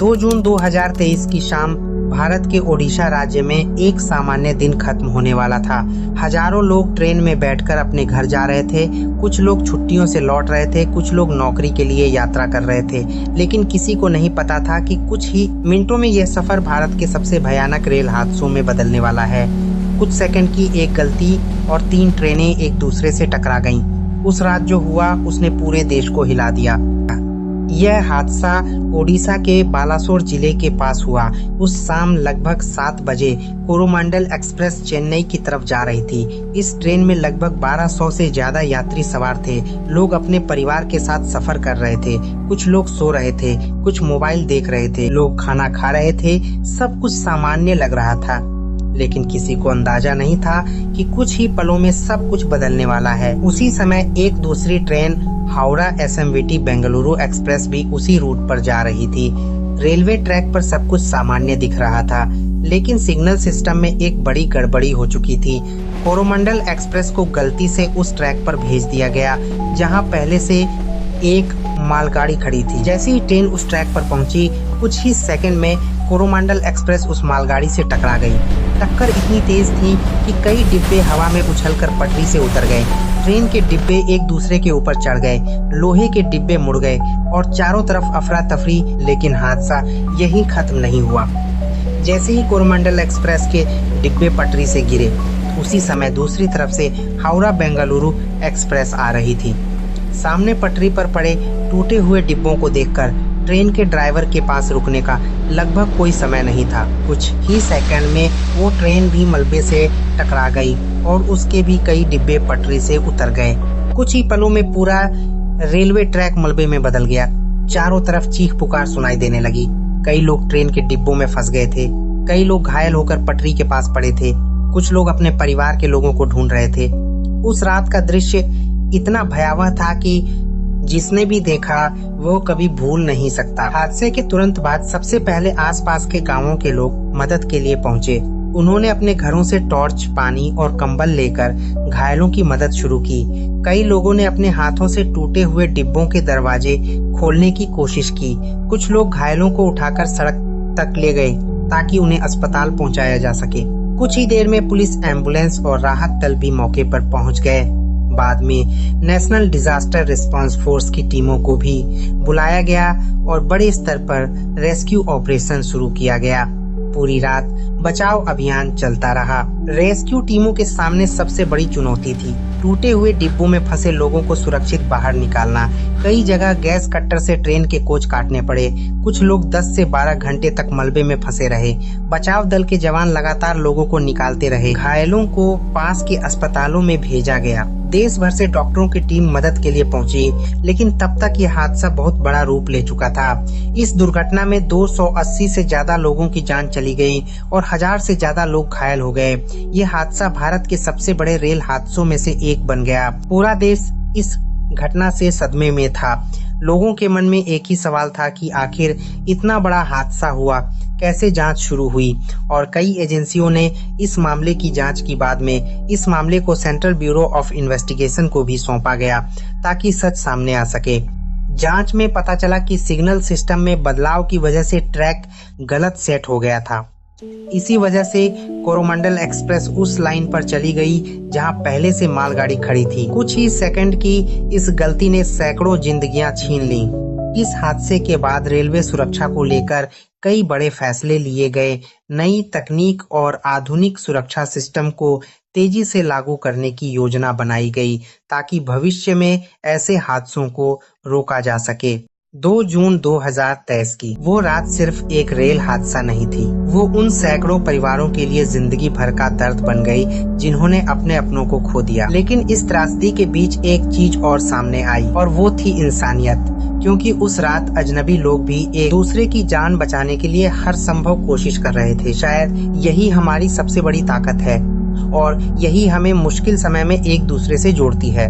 2 जून 2023 की शाम भारत के ओडिशा राज्य में एक सामान्य दिन खत्म होने वाला था। हजारों लोग ट्रेन में बैठकर अपने घर जा रहे थे। कुछ लोग छुट्टियों से लौट रहे थे, कुछ लोग नौकरी के लिए यात्रा कर रहे थे। लेकिन किसी को नहीं पता था कि कुछ ही मिनटों में यह सफर भारत के सबसे भयानक रेल हादसों में बदलने वाला है। कुछ सेकंड की एक गलती और 3 ट्रेनें एक दूसरे से टकरा गईं। उस रात जो हुआ उसने पूरे देश को हिला दिया। यह हादसा ओडिशा के बालासोर जिले के पास हुआ। उस शाम लगभग 7 बजे कोरोमंडल एक्सप्रेस चेन्नई की तरफ जा रही थी। इस ट्रेन में लगभग 1200 से ज्यादा यात्री सवार थे। लोग अपने परिवार के साथ सफर कर रहे थे। कुछ लोग सो रहे थे, कुछ मोबाइल देख रहे थे, लोग खाना खा रहे थे। सब कुछ सामान्य लग रहा था, लेकिन किसी को अंदाजा नहीं था कि कुछ ही पलों में सब कुछ बदलने वाला है। उसी समय एक दूसरी train Howrah SMVT Bengaluru express भी उसी रूट पर जा रही थी। रेलवे ट्रैक पर सब कुछ सामान्य दिख रहा था, लेकिन सिग्नल सिस्टम में एक बड़ी गड़बड़ी हो चुकी थी। कोरोमंडल एक्सप्रेस को गलती से उस ट्रैक पर भेज दिया गया जहां पहले से एक मालगाड़ी खड़ी थी। जैसे ही ट्रेन उस ट्रैक पर पहुंची, कुछ ही सेकंड में कोरोमंडल एक्सप्रेस उस मालगाड़ी से टकरा गई। टक्कर इतनी तेज थी कि कई डिब्बे हवा में उछलकर पटरी से उतर गए। ट्रेन के डिब्बे एक दूसरे के ऊपर चढ़ गए, लोहे के डिब्बे मुड़ गए और चारों तरफ अफरा तफरी। लेकिन हादसा यहीं खत्म नहीं हुआ। जैसे ही कोरोमंडल एक्सप्रेस के डिब्बे पटरी से गिरे, उसी समय दूसरी तरफ से हावड़ा बेंगलुरु एक्सप्रेस आ रही थी। सामने पटरी पर पड़े टूटे हुए डिब्बों को देखकर ट्रेन के ड्राइवर के पास रुकने का लगभग कोई समय नहीं था। कुछ ही सेकंड में वो ट्रेन भी मलबे से टकरा गई और उसके भी कई डिब्बे पटरी से उतर गए। कुछ ही पलों में पूरा रेलवे ट्रैक मलबे में बदल गया। चारों तरफ चीख पुकार सुनाई देने लगी। कई लोग ट्रेन के डिब्बों में फंस गए थे, कई लोग घायल होकर पटरी के पास पड़े थे, कुछ लोग अपने परिवार के लोगों को ढूंढ रहे थे। उस रात का दृश्य इतना भयावह था कि जिसने भी देखा वो कभी भूल नहीं सकता। हादसे के तुरंत बाद सबसे पहले आसपास के गांवों के लोग मदद के लिए पहुंचे। उन्होंने अपने घरों से टॉर्च, पानी और कंबल लेकर घायलों की मदद शुरू की। कई लोगों ने अपने हाथों से टूटे हुए डिब्बों के दरवाजे खोलने की कोशिश की। कुछ लोग घायलों को उठाकर सड़क तक ले गए ताकि उन्हें अस्पताल पहुंचाया जा सके। कुछ ही देर में पुलिस, एम्बुलेंस और राहत दल भी मौके पर पहुंच गए। बाद में नेशनल डिजास्टर रिस्पांस फोर्स की टीमों को भी बुलाया गया और बड़े स्तर पर रेस्क्यू ऑपरेशन शुरू किया गया। पूरी रात बचाव अभियान चलता रहा। रेस्क्यू टीमों के सामने सबसे बड़ी चुनौती थी टूटे हुए डिब्बों में फंसे लोगों को सुरक्षित बाहर निकालना। कई जगह गैस कट्टर से ट्रेन के कोच काटने पड़े। कुछ लोग 10 से 12 घंटे तक मलबे में फंसे रहे। बचाव दल के जवान लगातार लोगों को निकालते रहे। घायलों को पास के अस्पतालों में भेजा गया। देश भर से डॉक्टरों की टीम मदद के लिए पहुंची, लेकिन तब तक यह हादसा बहुत बड़ा रूप ले चुका था। इस दुर्घटना में 280 से ज्यादा लोगों की जान चली गई और 1000 से ज्यादा लोग घायल हो गए। यह हादसा भारत के सबसे बड़े रेल हादसों में से एक बन गया। पूरा देश इस घटना से सदमे में था। लोगों के मन में एक ही सवाल था कि आखिर इतना बड़ा हादसा हुआ कैसे, जांच शुरू हुई और कई एजेंसियों ने इस मामले की जांच की। बाद में इस मामले को सेंट्रल ब्यूरो ऑफ इन्वेस्टिगेशन को भी सौंपा गया ताकि सच सामने आ सके। जांच में पता चला कि सिग्नल सिस्टम में बदलाव की वजह से ट्रैक गलत सेट हो गया था। इसी वजह से कोरोमंडल एक्सप्रेस उस लाइन पर चली गई जहां पहले से मालगाड़ी खड़ी थी। कुछ ही सेकंड की इस गलती ने सैकड़ों जिंदगियां छीन लीं। इस हादसे के बाद रेलवे सुरक्षा को लेकर कई बड़े फैसले लिए गए। नई तकनीक और आधुनिक सुरक्षा सिस्टम को तेजी से लागू करने की योजना बनाई गई ताकि भविष्य में ऐसे हादसों को रोका जा सके। 2 जून 2023 की वो रात सिर्फ एक रेल हादसा नहीं थी, वो उन सैकड़ों परिवारों के लिए जिंदगी भर का दर्द बन गई जिन्होंने अपने अपनों को खो दिया। लेकिन इस त्रासदी के बीच एक चीज और सामने आई और वो थी इंसानियत। क्योंकि उस रात अजनबी लोग भी एक दूसरे की जान बचाने के लिए हर संभव कोशिश कर रहे थे। शायद यही हमारी सबसे बड़ी ताकत है और यही हमें मुश्किल समय में एक दूसरे से जोड़ती है।